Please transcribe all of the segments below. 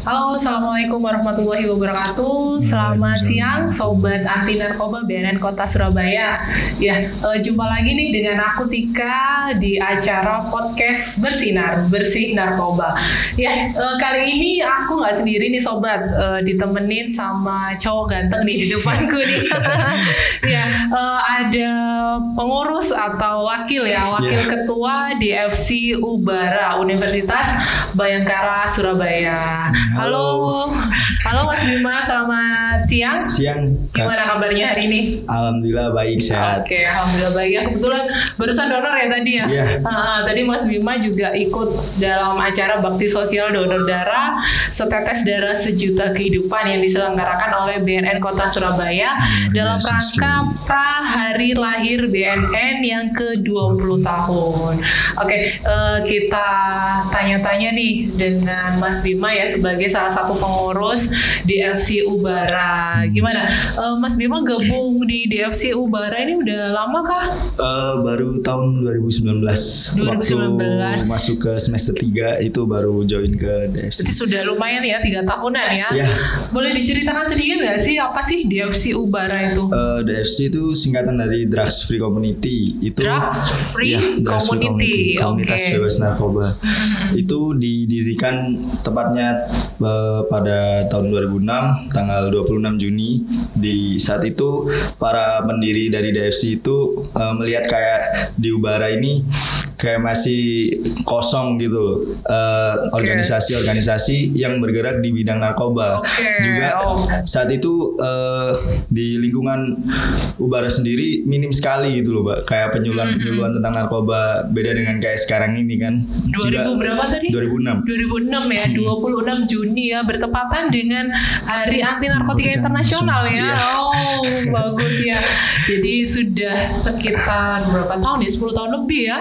Halo, Assalamualaikum warahmatullahi wabarakatuh. Selamat siang, Sobat Anti Narkoba BNN Kota Surabaya. Ya, jumpa lagi nih dengan aku Tika di acara podcast Bersinar, Bersih Narkoba. Ya, kali ini aku nggak sendiri nih Sobat, ditemenin sama cowok ganteng nih di depanku nih. Ya, ada pengurus atau wakil ketua DFC Ubara Universitas Bayangkara Surabaya. Halo Mas Bima, selamat siang. Siang. Gimana kabarnya hari ini? Alhamdulillah baik, sehat. Oke, alhamdulillah baik. Ya, kebetulan barusan donor ya tadi ya. Yeah. Tadi Mas Bima juga ikut dalam acara bakti sosial donor darah setetes darah sejuta kehidupan yang diselenggarakan oleh BNN Kota Surabaya dalam rangka pra hari lahir BNN yang ke-20 tahun. Oke, kita tanya-tanya nih dengan Mas Bima ya sebagai salah satu pengurus DFC Ubara. Gimana? Mas Bima gabung di DFC Ubara ini udah lama kah? Baru tahun 2019. Waktu masuk ke semester 3 itu baru join ke DFC. Jadi sudah lumayan ya, 3 tahunan ya? Yeah. Boleh diceritakan sedikit nggak sih apa sih DFC Ubara itu? DFC itu singkatan dari Drugs Free Community. Itu Drugs Free Community. Komunitas bebas narkoba. Itu didirikan tepatnya pada tahun 2006 tanggal 26 Juni. Di saat itu para pendiri dari DFC itu melihat kayak di Ubara ini kayak masih kosong gitu organisasi-organisasi yang bergerak di bidang narkoba. Juga saat itu di lingkungan Ubara sendiri minim sekali gitu loh, Mbak. Kayak penyuluhan tentang narkoba, beda dengan kayak sekarang ini kan. 2000 berapa tadi? 2006 ya, 26 Juni ya, bertepatan dengan Hari Anti Narkotika Internasional ya. Oh, bagus ya. Jadi sudah sekitar berapa tahun ya? 10 tahun lebih ya?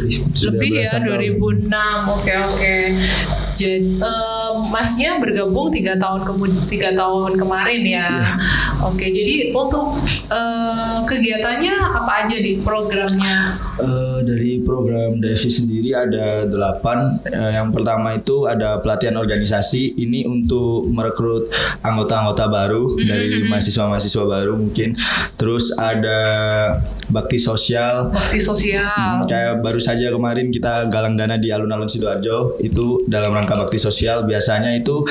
Lebih ya, 2006. Oke. Jadi Masnya bergabung 3 tahun kemarin ya. Oke, jadi untuk kegiatannya apa aja di programnya? Dari program DFC sendiri ada 8. Yang pertama itu ada pelatihan organisasi. Ini untuk merekrut anggota-anggota baru dari mahasiswa-mahasiswa baru mungkin. Terus ada bakti sosial. Kayak baru saja kemarin kita galang dana di alun-alun Sidoarjo. Itu dalam rangka bakti sosial. Biasanya itu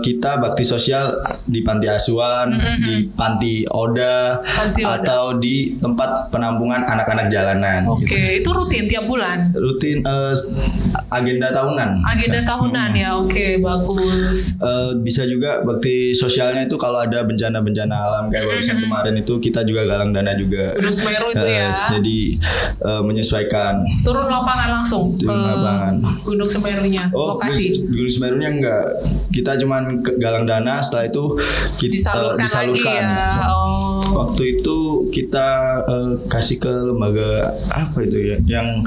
kita bakti sosial di panti asuhan, di panti Oda, atau di tempat penampungan anak-anak jalanan. Oke, gitu. Itu rutin tiap bulan? Rutin, agenda tahunan. Agenda tahunan ya, oke, bagus. Bisa juga bakti sosialnya itu kalau ada bencana-bencana alam kayak barusan kemarin itu kita juga galang dana juga. Gunung Semeru itu ya. Jadi menyesuaikan. Turun lapangan langsung ke Gunung Semerunya, lokasi. Gunung Semerunya enggak. Kita cuman galang dana, setelah itu kita disalurkan. Ya. Waktu itu kita kasih ke lembaga apa itu ya, yang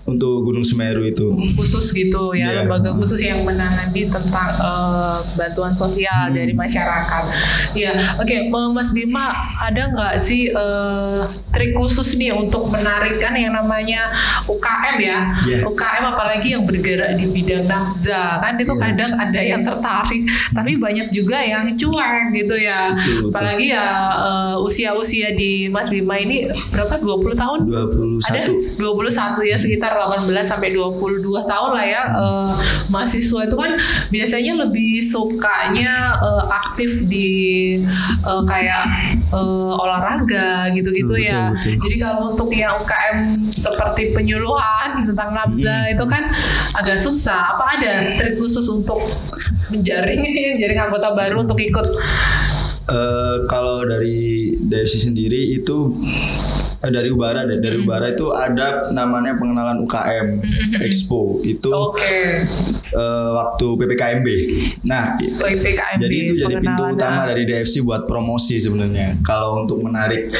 untuk Gunung Semeru itu khusus gitu ya, lembaga khusus yang menangani tentang bantuan sosial dari masyarakat. Ya, oke. Mas Bima, ada nggak sih trik khusus nih untuk menarikkan yang namanya UKM ya? UKM apalagi yang bergerak di bidang nafza kan itu kadang ada yang tertarik, tapi banyak juga yang cuek gitu ya. Betul. Apalagi ya usia-usia di Mas Bima ini berapa? 20 tahun? 21. Ada 21 ya, sekitar 18 sampai 22 tahun lah ya. Mahasiswa itu kan biasanya lebih sukanya aktif di kayak olahraga gitu-gitu ya. Betul. Jadi kalau untuk yang UKM seperti penyuluhan tentang nafza itu kan agak susah. Apa ada trik khusus untuk menjaring anggota baru untuk ikut? Kalau dari DFC sendiri itu dari Ubara itu ada namanya pengenalan UKM Expo itu waktu PPKMB. Nah, PPKMB, jadi itu jadi pintu utama dari DFC buat promosi sebenarnya. Kalau untuk menarik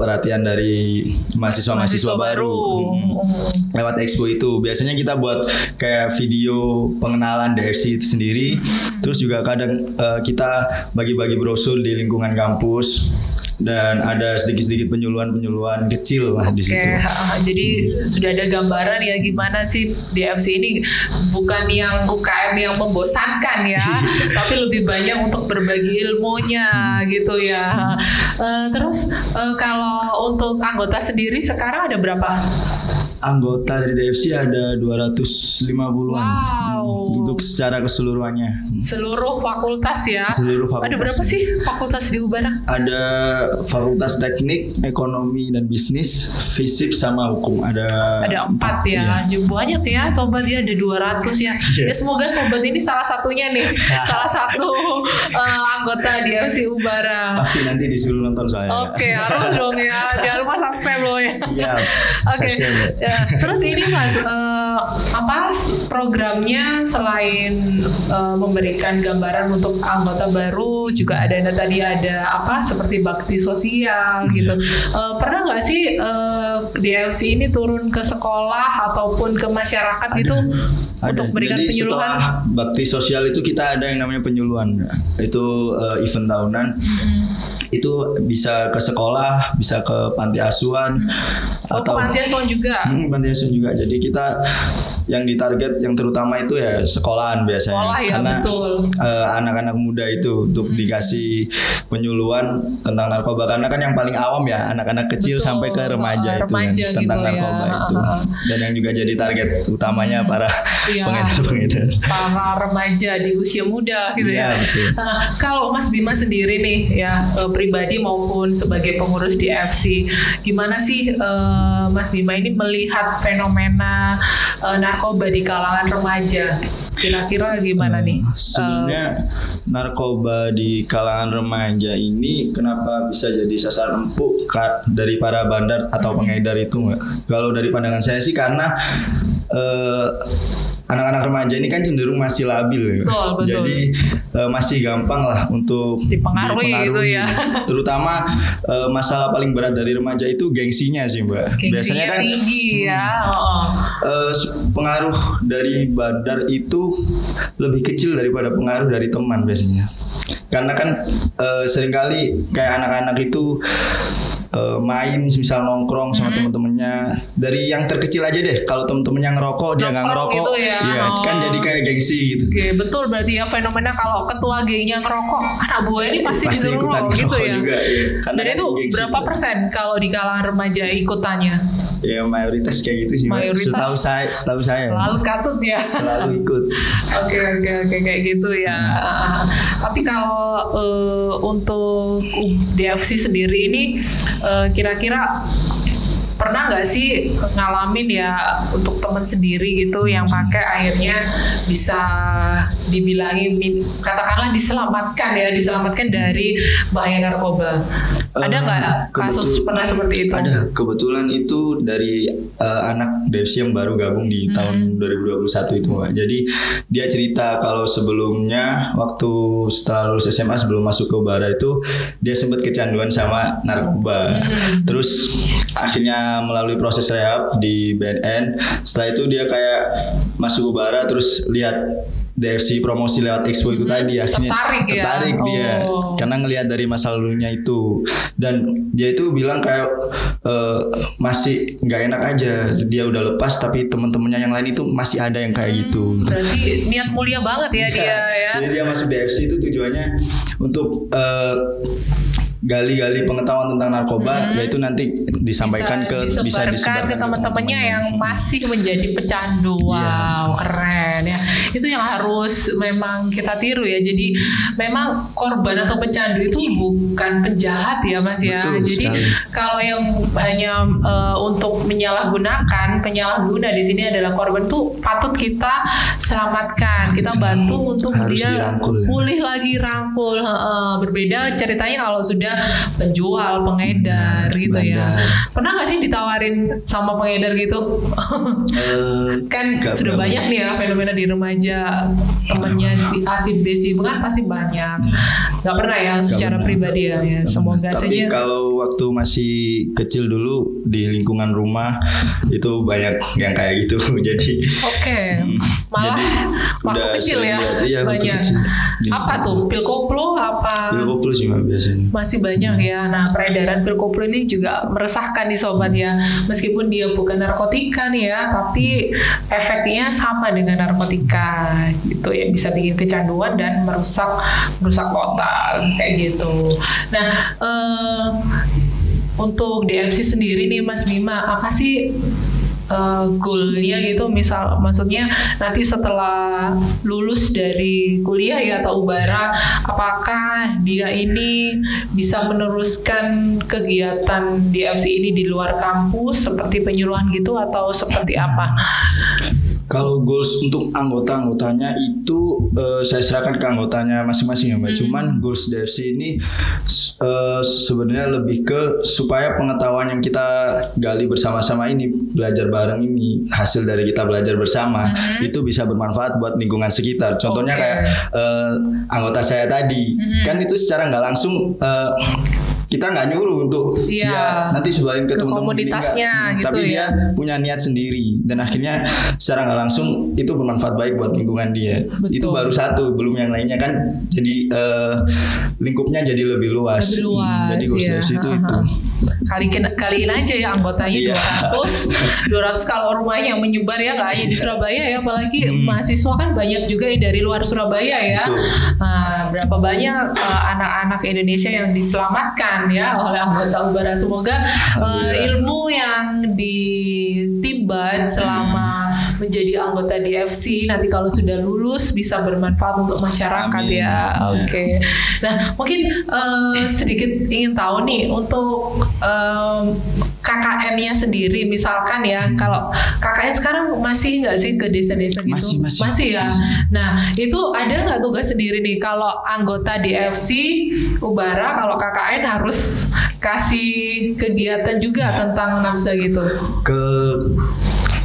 perhatian dari mahasiswa baru lewat Expo itu biasanya kita buat kayak video pengenalan DFC itu sendiri. Terus juga kadang kita bagi-bagi brosur di lingkungan kampus. dan ada sedikit-sedikit penyuluhan kecil lah di situ. Jadi sudah ada gambaran ya gimana sih DFC ini, bukan yang UKM yang membosankan ya, tapi lebih banyak untuk berbagi ilmunya gitu ya. Terus kalau untuk anggota sendiri sekarang ada berapa? Anggota dari DFC ada 250-an. Wow. Untuk secara keseluruhannya. Seluruh fakultas ya. Seluruh fakultas. Ada berapa sih fakultas di Ubara? Ada Fakultas Teknik, Ekonomi dan Bisnis, Fisip sama Hukum. Ada 4 ya. Banyak ya sobat ya, ada 200 ya. Ya semoga sobat ini salah satunya nih. Salah satu anggota DFC Ubara. Pasti nanti disuruh nonton soalnya. Oke, harus dong ya. Jangan lupa subscribe loh ya. Siap. Oke. Terus ini Mas, apa programnya selain memberikan gambaran untuk anggota baru, juga ada tadi ada apa seperti bakti sosial gitu. Pernah nggak sih DFC ini turun ke sekolah ataupun ke masyarakat gitu untuk memberikan Jadi penyuluhan? Setelah bakti sosial itu kita ada yang namanya penyuluhan. Itu event tahunan. Itu bisa ke sekolah, bisa ke panti asuhan, atau ke panti asuhan juga. Panti asuhan juga. Jadi kita yang ditarget yang terutama itu ya sekolahan biasanya. Sekolah, ya, karena anak-anak muda itu untuk dikasih penyuluhan tentang narkoba, karena kan yang paling awam ya anak-anak kecil sampai ke remaja itu kan, tentang gitu narkoba ya. itu. Dan yang juga jadi target utamanya para pengedar-pengedar. Para remaja di usia muda gitu ya. Betul. Kalau Mas Bima sendiri nih ya, pribadi maupun sebagai pengurus DFC, gimana sih Mas Bima ini melihat fenomena narkoba di kalangan remaja? Kira-kira gimana nih? Sebenarnya narkoba di kalangan remaja ini kenapa bisa jadi sasaran empuk dari para bandar atau pengedar itu nggak? Kalau dari pandangan saya sih karena anak-anak remaja ini kan cenderung masih labil ya. Betul. Jadi masih gampang lah untuk dipengaruhi gitu ya. Terutama masalah paling berat dari remaja itu gengsinya sih Mbak. Gengsinya biasanya kan tinggi ya. Pengaruh dari bandar itu lebih kecil daripada pengaruh dari teman biasanya. Karena kan seringkali kayak anak-anak itu main misal nongkrong sama temen-temennya, dari yang terkecil aja deh, kalau temen-temennya ngerokok dia nggak ngerokok gitu ya. Kan jadi kayak gengsi gitu. Oke, betul, berarti ya fenomena kalau ketua gengnya ngerokok, anak buahnya ini pasti disuruh ikutan gitu ya. Juga, ya. Dan itu berapa persen kalau di kalangan remaja ikutannya? Ya mayoritas kayak gitu sih. Setahu saya. Selalu katut ya. Selalu ikut. Oke kayak gitu ya. Tapi kalau untuk DFC sendiri ini kira-kira pernah nggak sih ngalamin ya untuk teman sendiri gitu yang pakai akhirnya bisa dibilangin katakanlah diselamatkan dari bahaya narkoba? Ada nggak kasus pernah seperti itu? Ada, kebetulan itu dari anak DFC yang baru gabung di tahun 2021 itu Mbak. Jadi dia cerita kalau sebelumnya waktu setelah lulus SMA sebelum masuk ke Ubara itu dia sempat kecanduan sama narkoba. Terus akhirnya melalui proses rehab di BNN. Setelah itu dia kayak masuk Ubara, terus lihat DFC promosi lewat Expo itu tadi, akhirnya tertarik dia karena ngelihat dari masa lalunya itu, dan dia itu bilang kayak masih nggak enak aja, dia udah lepas tapi teman-temannya yang lain itu masih ada yang kayak gitu. Berarti niat mulia banget ya dia ya. Jadi dia masuk DFC itu tujuannya untuk gali-gali pengetahuan tentang narkoba, yaitu nanti disampaikan disebarkan ke teman-temannya yang masih menjadi pecandu. Wow, keren ya. Itu yang harus memang kita tiru ya. Jadi memang korban atau pecandu itu bukan penjahat ya Mas ya. Betul, jadi sekali. Kalau yang hanya untuk penyalahguna di sini adalah korban tuh patut kita selamatkan, kita bantu untuk harus dia dirangkul, pulih lagi, rangkul. Berbeda ceritanya kalau sudah penjual, pengedar gitu ya. Pernah nggak sih ditawarin sama pengedar gitu? Kan sudah banyak nih ya fenomena di remaja, temennya si A si B si kan pasti banyak. nggak pernah ya secara pribadi ya. Semoga tapi saja. kalau waktu masih kecil dulu di lingkungan rumah itu banyak yang kayak gitu. Jadi Oke. Malah jadi waktu udah kecil sering ya lihat, iya, waktu banyak. kecil. Apa tuh pil koplo apa? Pil koplo sih Mbak, biasanya. Masih banyak ya. Nah, peredaran pil koplo ini juga meresahkan nih sobat ya. Meskipun dia bukan narkotika nih ya, tapi efeknya sama dengan narkotika gitu ya. Bisa bikin kecanduan dan merusak otak kayak gitu. Nah, untuk DFC sendiri nih Mas Bima, apa sih goalnya gitu, maksudnya nanti setelah lulus dari kuliah ya atau Ubara, apakah dia ini bisa meneruskan kegiatan DFC ini di luar kampus seperti penyuluhan gitu atau seperti apa? Kalau goals untuk anggota-anggotanya itu saya serahkan ke anggotanya masing-masing ya Mbak. Cuman goals DFC ini sebenarnya lebih ke supaya pengetahuan yang kita gali bersama-sama ini, belajar bareng ini, hasil dari kita belajar bersama itu bisa bermanfaat buat lingkungan sekitar. Contohnya kayak anggota saya tadi, kan itu secara nggak langsung kita nggak nyuruh untuk dia nanti sebarin ke teman-teman komunitasnya gitu, tapi ya. dia punya niat sendiri dan akhirnya secara nggak langsung itu bermanfaat baik buat lingkungan dia. Betul. Itu baru satu, belum yang lainnya kan, jadi lingkupnya jadi lebih luas. Jadi goals itu kaliin aja ya anggotanya 200 kalau rumahnya yang menyebar ya, nggak hanya di Surabaya ya, apalagi mahasiswa kan banyak juga yang dari luar Surabaya ya. Berapa banyak anak-anak Indonesia yang diselamatkan ya oleh anggota Ubara. Semoga ilmu yang ditimban selama menjadi anggota DFC nanti kalau sudah lulus bisa bermanfaat untuk masyarakat. Amin. Ya. Oke. Nah, mungkin sedikit ingin tahu nih untuk KKN-nya sendiri, misalkan ya, kalau KKN sekarang masih nggak sih ke desa-desa gitu? Masih ya. Nah, itu ada nggak tugas sendiri nih kalau anggota DFC Ubara, kalau KKN harus kasih kegiatan juga tentang nafsa gitu?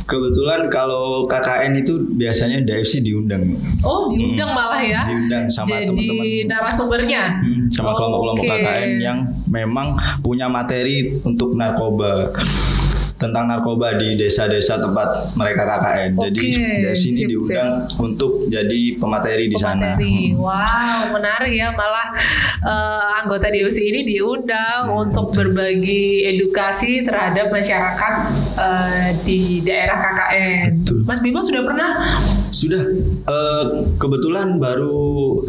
Kebetulan kalau KKN itu biasanya DFC diundang. Oh, diundang malah ya? Diundang sama teman-teman. Jadi narasumbernya? Sama kelompok-kelompok KKN yang memang punya materi untuk narkoba. Tentang narkoba di desa-desa tempat mereka KKN. Jadi dari sini diundang untuk jadi pemateri di sana. Wow, menarik ya. Malah anggota DFC ini diundang untuk berbagi edukasi terhadap masyarakat di daerah KKN. Betul. Mas Bima sudah pernah? Sudah. Kebetulan baru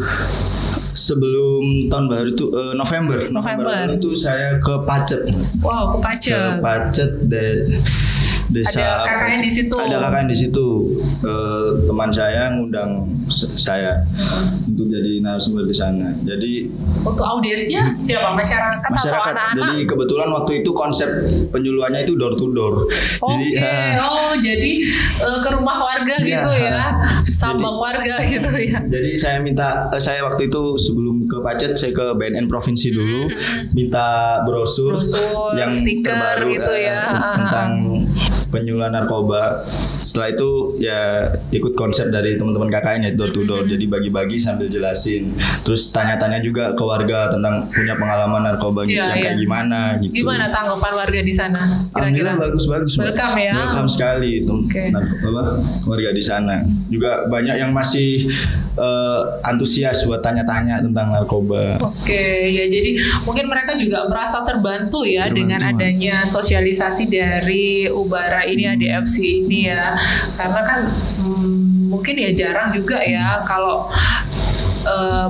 sebelum tahun baru itu November itu saya ke Pacet. Wow, ke Pacet. Ke Pacet desa. Ada KKN di situ. Ada KKN di situ. Teman saya ngundang saya untuk jadi narasumber di sana. Jadi untuk audiensnya siapa? Masyarakat atau anak-anak? Jadi kebetulan waktu itu konsep penyuluhannya itu door to door. Jadi ke rumah warga gitu ya, sambang warga gitu ya. Jadi saya waktu itu sebelum ke Pacet saya ke BNN provinsi dulu, minta brosur yang stiker terbaru gitu ya tentang penyuluhan narkoba. Setelah itu ya ikut konsep dari teman-teman KKN ya, door to door. Jadi bagi-bagi sambil jelasin. Terus tanya-tanya juga ke warga tentang punya pengalaman narkoba kayak gimana gitu. Gimana tanggapan warga di sana? Alhamdulillah bagus-bagus. Welcome ya. Welcome sekali warga di sana. Juga banyak yang masih antusias buat tanya-tanya tentang narkoba. Ya jadi mungkin mereka juga merasa terbantu ya dengan adanya sosialisasi dari Ubara ini ya, DFC ini ya. Karena kan mungkin ya jarang juga ya kalau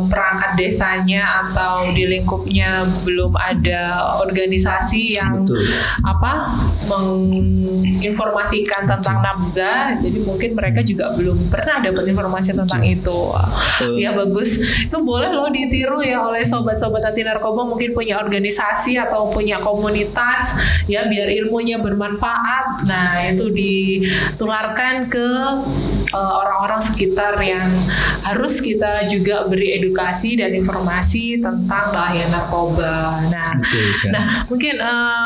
perangkat desanya atau di lingkupnya belum ada organisasi yang menginformasikan tentang nafza. Jadi mungkin mereka juga belum pernah dapat informasi tentang itu. Ya bagus, itu boleh loh ditiru ya oleh sobat-sobat anti narkoba, mungkin punya organisasi atau punya komunitas ya, biar ilmunya bermanfaat. Nah itu ditularkan ke orang-orang sekitar yang harus kita juga beri edukasi dan informasi tentang bahaya narkoba. Nah, mungkin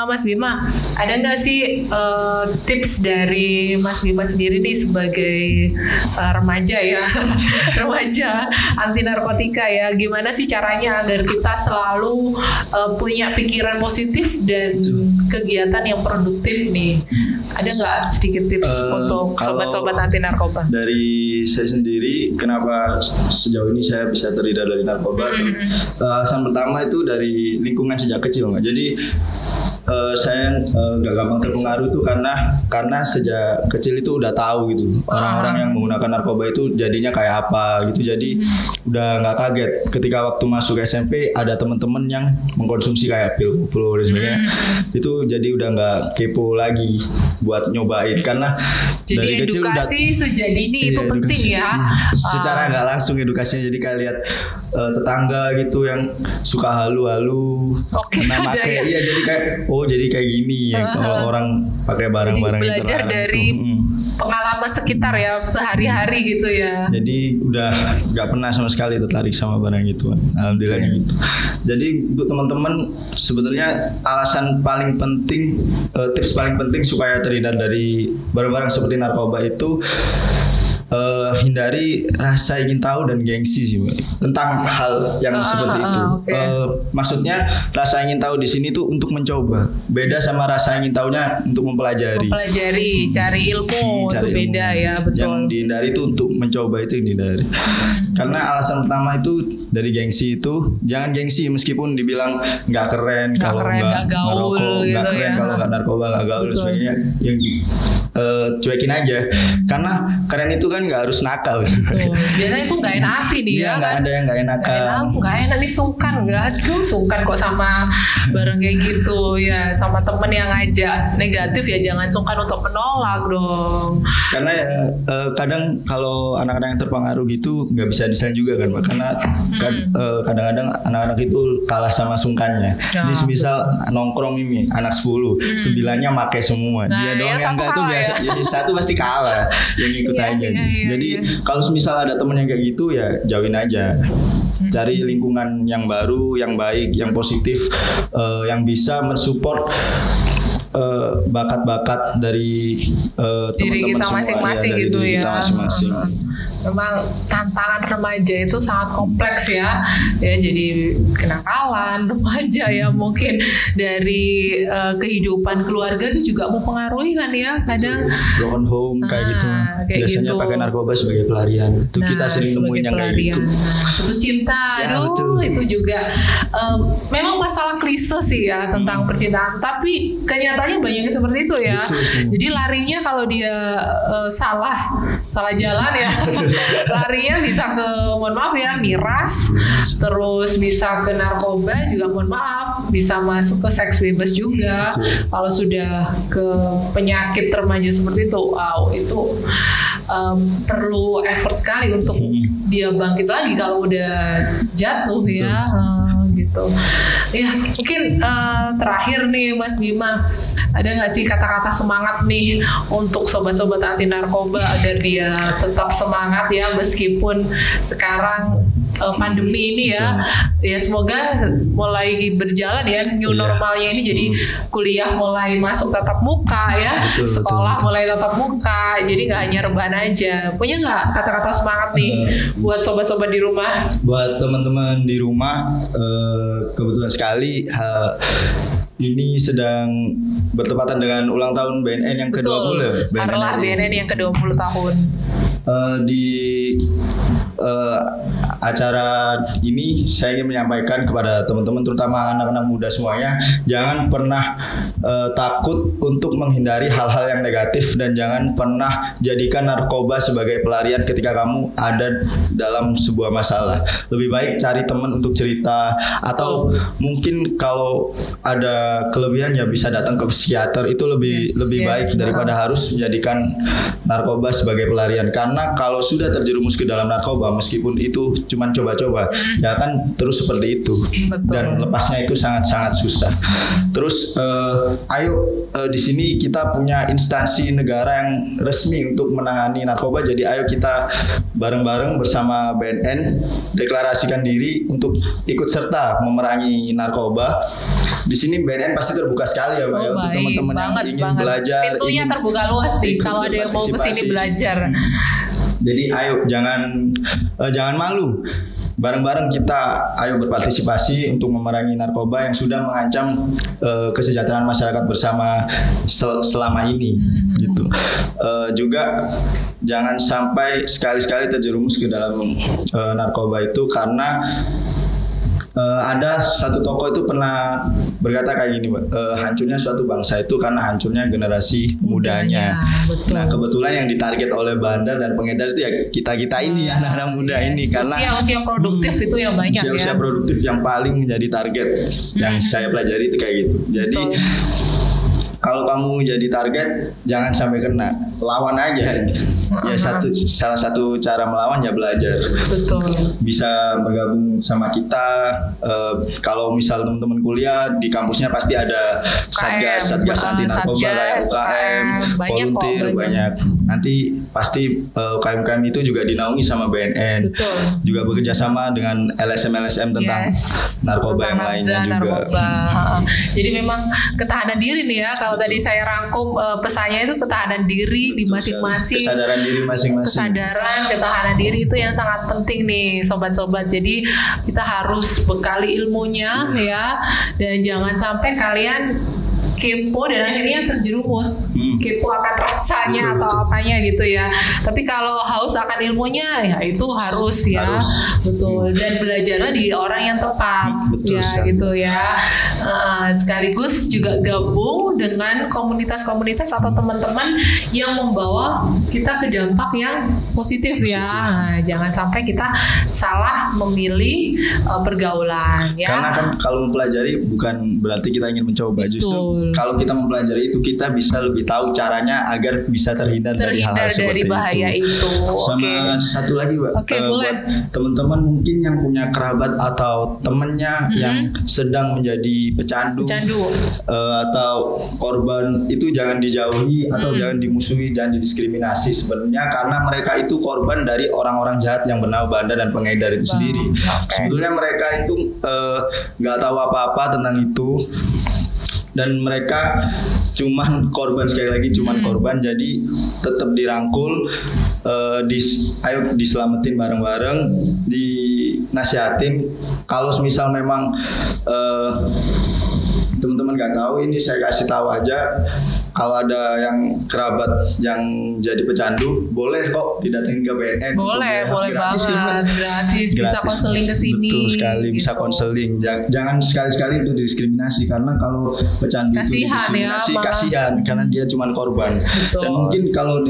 Mas Bima, ada nggak sih tips dari Mas Bima sendiri nih sebagai remaja ya, remaja anti narkotika ya, gimana sih caranya agar kita selalu punya pikiran positif dan kegiatan yang produktif nih? Ada nggak sedikit tips untuk sobat-sobat anti narkoba? Dari saya sendiri, kenapa sejauh ini saya bisa terhindar dari narkoba? Alasan pertama itu dari lingkungan sejak kecil, Mbak. Jadi saya gak gampang terpengaruh tuh karena sejak kecil itu udah tahu gitu orang-orang yang menggunakan narkoba itu jadinya kayak apa gitu. Jadi udah nggak kaget ketika waktu masuk SMP ada teman-teman yang mengkonsumsi kayak pil dan sebagainya. Itu jadi udah nggak kepo lagi buat nyobain karena jadi dari kecil udah sejak dini itu penting ya. Secara nggak langsung edukasinya, jadi kayak lihat tetangga gitu yang suka halu-halu, pakai iya jadi kayak jadi kayak gini ya kalau orang pakai barang-barang itu. Belajar dari pengalaman sekitar ya sehari-hari gitu ya. Jadi udah nggak pernah sama sekali tertarik sama barang itu, alhamdulillahnya gitu. Jadi untuk teman-teman sebetulnya alasan paling penting, tips paling penting supaya terhindar dari barang-barang seperti narkoba itu hindari rasa ingin tahu dan gengsi sih, Mbak, tentang hal yang seperti itu. Maksudnya rasa ingin tahu di sini tuh untuk mencoba, beda sama rasa ingin tahunya untuk mempelajari, cari ilmu, itu beda ya, betul. Yang dihindari itu untuk mencoba, itu yang dihindari. Karena alasan pertama itu dari gengsi itu, jangan gengsi meskipun dibilang nggak keren kalau nggak gaul, nggak keren kalau nggak narkoba, nggak gaul dan sebagainya, yang cuekin aja. Karena keren itu kan nggak harus nakal. Biasanya itu nggak enak hati nih ya. Nggak ada yang nggak enakan. Nggak enak nih, sungkan sungkan kok sama barang kayak gitu ya, sama temen yang ngajak negatif ya, jangan sungkan untuk menolak dong. Karena ya kadang kalau anak-anak yang terpengaruh gitu nggak bisa disalahin juga kan, Mbak. Karena kadang-kadang anak-anak itu kalah sama sungkannya. Jadi misal nongkrong ini anak 10, 9-nya make semua. Dia doang yang enggak tuh biasa. Jadi satu pasti kalah, yang ikut aja. Jadi kalau misal ada temen yang kayak gitu ya jauhin aja. Cari lingkungan yang baru, yang baik, yang positif, yang bisa mensupport bakat-bakat dari teman-teman kita masing-masing ya, gitu ya. Kita masing-masing. Memang tantangan remaja itu sangat kompleks ya. Jadi kenakalan remaja ya, mungkin dari kehidupan keluarga itu juga mempengaruhi kan ya. Kadang broken home kayak gitu. Biasanya gitu. Pakai narkoba sebagai pelarian. Itu kita sering nemuin yang kayak gitu. Putus cinta, itu juga memang masalah klise sih ya tentang percintaan. Tapi kenyataannya banyak seperti itu ya. Jadi larinya kalau dia salah jalan ya. Larinya bisa ke, mohon maaf ya, miras, terus bisa ke narkoba juga, mohon maaf, bisa masuk ke seks bebas juga. Kalau sudah ke penyakit remaja seperti itu, itu perlu effort sekali untuk dia bangkit lagi kalau udah jatuh ya. Gitu. Ya, mungkin terakhir nih Mas Bima, ada nggak sih kata-kata semangat nih untuk sobat-sobat anti narkoba agar dia tetap semangat ya meskipun sekarang pandemi ini ya semoga mulai berjalan ya, new normalnya ini, jadi kuliah mulai masuk tatap muka ya, sekolah mulai tatap muka, jadi nggak hanya rebahan aja. Punya nggak kata-kata semangat nih buat sobat-sobat di rumah? Buat teman-teman di rumah, kebetulan sekali ini sedang bertepatan dengan ulang tahun BNN yang ke-20. BNN yang ke-20 tahun. Di acara ini saya ingin menyampaikan kepada teman-teman, terutama anak-anak muda semuanya, jangan pernah takut untuk menghindari hal-hal yang negatif, dan jangan pernah jadikan narkoba sebagai pelarian ketika kamu ada dalam sebuah masalah. Lebih baik cari teman untuk cerita, atau mungkin kalau ada kelebihan ya bisa datang ke psikiater, itu lebih baik daripada harus menjadikan narkoba sebagai pelarian. Karena kalau sudah terjerumus ke dalam narkoba, meskipun itu cuman coba-coba, ya kan terus seperti itu. Betul. Dan lepasnya itu sangat-sangat susah. Terus di sini kita punya instansi negara yang resmi untuk menangani narkoba. Jadi ayo kita bareng-bareng bersama BNN deklarasikan diri untuk ikut serta memerangi narkoba. Di sini BNN pasti terbuka sekali ya, Mbak, ya, untuk teman-teman yang ingin belajar. Pintunya terbuka luas nih kalau ada yang mau kesini belajar. Jadi ayo jangan malu. Bareng-bareng kita ayo berpartisipasi untuk memerangi narkoba yang sudah mengancam kesejahteraan masyarakat bersama selama ini gitu. Juga jangan sampai sekali-sekali terjerumus ke dalam narkoba itu, karena ada satu tokoh itu pernah berkata kayak gini, Mbak, hancurnya suatu bangsa itu karena hancurnya generasi mudanya. Betul. Nah, kebetulan yang ditarget oleh bandar dan pengedar itu ya kita ini, anak-anak muda ini, karena usia produktif itu yang banyak usia produktif yang paling menjadi target yang saya pelajari itu kayak gitu. Jadi kalau kamu jadi target, jangan sampai kena, lawan aja. Ya salah satu cara melawan ya belajar. Betul. Bisa bergabung sama kita. Kalau misal teman-teman kuliah di kampusnya pasti ada satgas anti narkoba kayak UKM, volunteer banyak. Nanti pasti UKM itu juga dinaungi sama BNN. Betul. Juga bekerja sama dengan LSM tentang narkoba yang lainnya juga. Jadi memang ketahanan diri nih ya. Kalau tadi saya rangkum pesannya itu ketahanan diri di masing-masing. Kesadaran diri masing-masing. Kesadaran, ketahanan diri itu yang sangat penting nih sobat-sobat. Jadi kita harus bekali ilmunya ya, dan jangan sampai kalian kepo dan akhirnya terjerumus kepo akan rasanya atau apanya gitu ya. Tapi kalau haus akan ilmunya ya itu harus ya. Betul. Dan belajarnya di orang yang tepat. Betul ya sekali. Gitu ya. Sekaligus juga gabung dengan komunitas-komunitas atau teman-teman yang membawa kita ke dampak yang positif. Ya. Nah, jangan sampai kita salah memilih pergaulan ya. Karena kan kalau mempelajari bukan berarti kita ingin mencoba. Betul. Justru kalau kita mempelajari itu kita bisa lebih tahu caranya agar bisa terhindar dari hal-hal seperti bahaya itu. Sama satu lagi, Mbak, buat teman-teman mungkin yang punya kerabat atau temennya yang sedang menjadi pecandu. Atau korban, itu jangan dijauhi atau jangan dimusuhi, jangan didiskriminasi sebenarnya, karena mereka itu korban dari orang-orang jahat yang bernama bandar dan pengedar itu sendiri. Sebetulnya mereka itu nggak tahu apa-apa tentang itu. Dan mereka cuman korban, sekali lagi cuman korban. Jadi tetap dirangkul, ayo diselamatin bareng-bareng, dinasihatin. Kalau misal memang teman-teman nggak tahu, ini saya kasih tahu aja. Kalau ada yang kerabat yang jadi pecandu, boleh kok didatengin ke BNN. Boleh gratis, banget. Gratis, bisa konseling ke sini. Betul sekali, gitu. bisa konseling. Jangan sekali-sekali itu diskriminasi, karena kalau pecandu itu diskriminasi, kasihan karena dia cuma korban. Betul. Dan mungkin kalau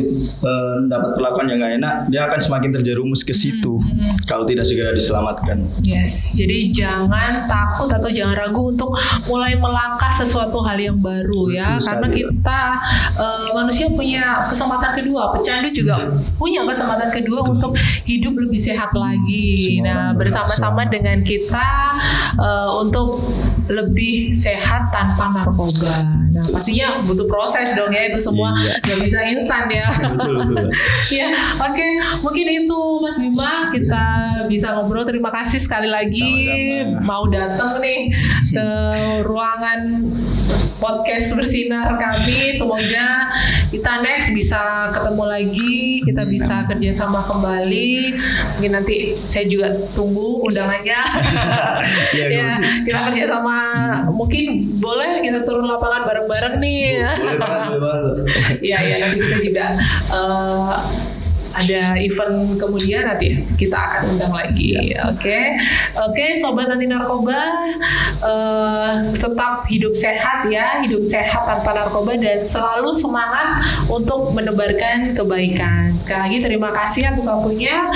dapat perlakuan yang nggak enak, dia akan semakin terjerumus ke situ kalau tidak segera diselamatkan. Yes, jadi jangan takut atau jangan ragu untuk mulai melangkah sesuatu hal yang baru. Betul ya, karena kita manusia punya kesempatan kedua, pecandu juga punya kesempatan kedua untuk hidup lebih sehat lagi. Nah, bersama-sama dengan kita untuk lebih sehat tanpa narkoba. Nah, pastinya butuh proses dong ya, itu semua nggak bisa instan ya. Betul. Ya, oke. Mungkin itu Mas Bima, kita bisa ngobrol. Terima kasih sekali lagi mau datang nih ke ruangan podcast Bersinar kami. Semoga kita next bisa ketemu lagi, kita bisa kerjasama kembali. Mungkin nanti saya juga tunggu undangannya. Ya, kita kerjasama. Mungkin boleh kita turun lapangan bareng-bareng nih. Boleh banget. Ya, nanti kita juga ada event kemudian nanti kita akan undang lagi. Oke, sobat anti narkoba, tetap hidup sehat ya, hidup sehat tanpa narkoba, dan selalu semangat untuk menebarkan kebaikan. Sekali lagi terima kasih atas waktunya.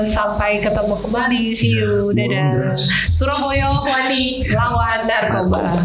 Sampai ketemu kembali. See you. Dadah. Surabaya wani lawan narkoba.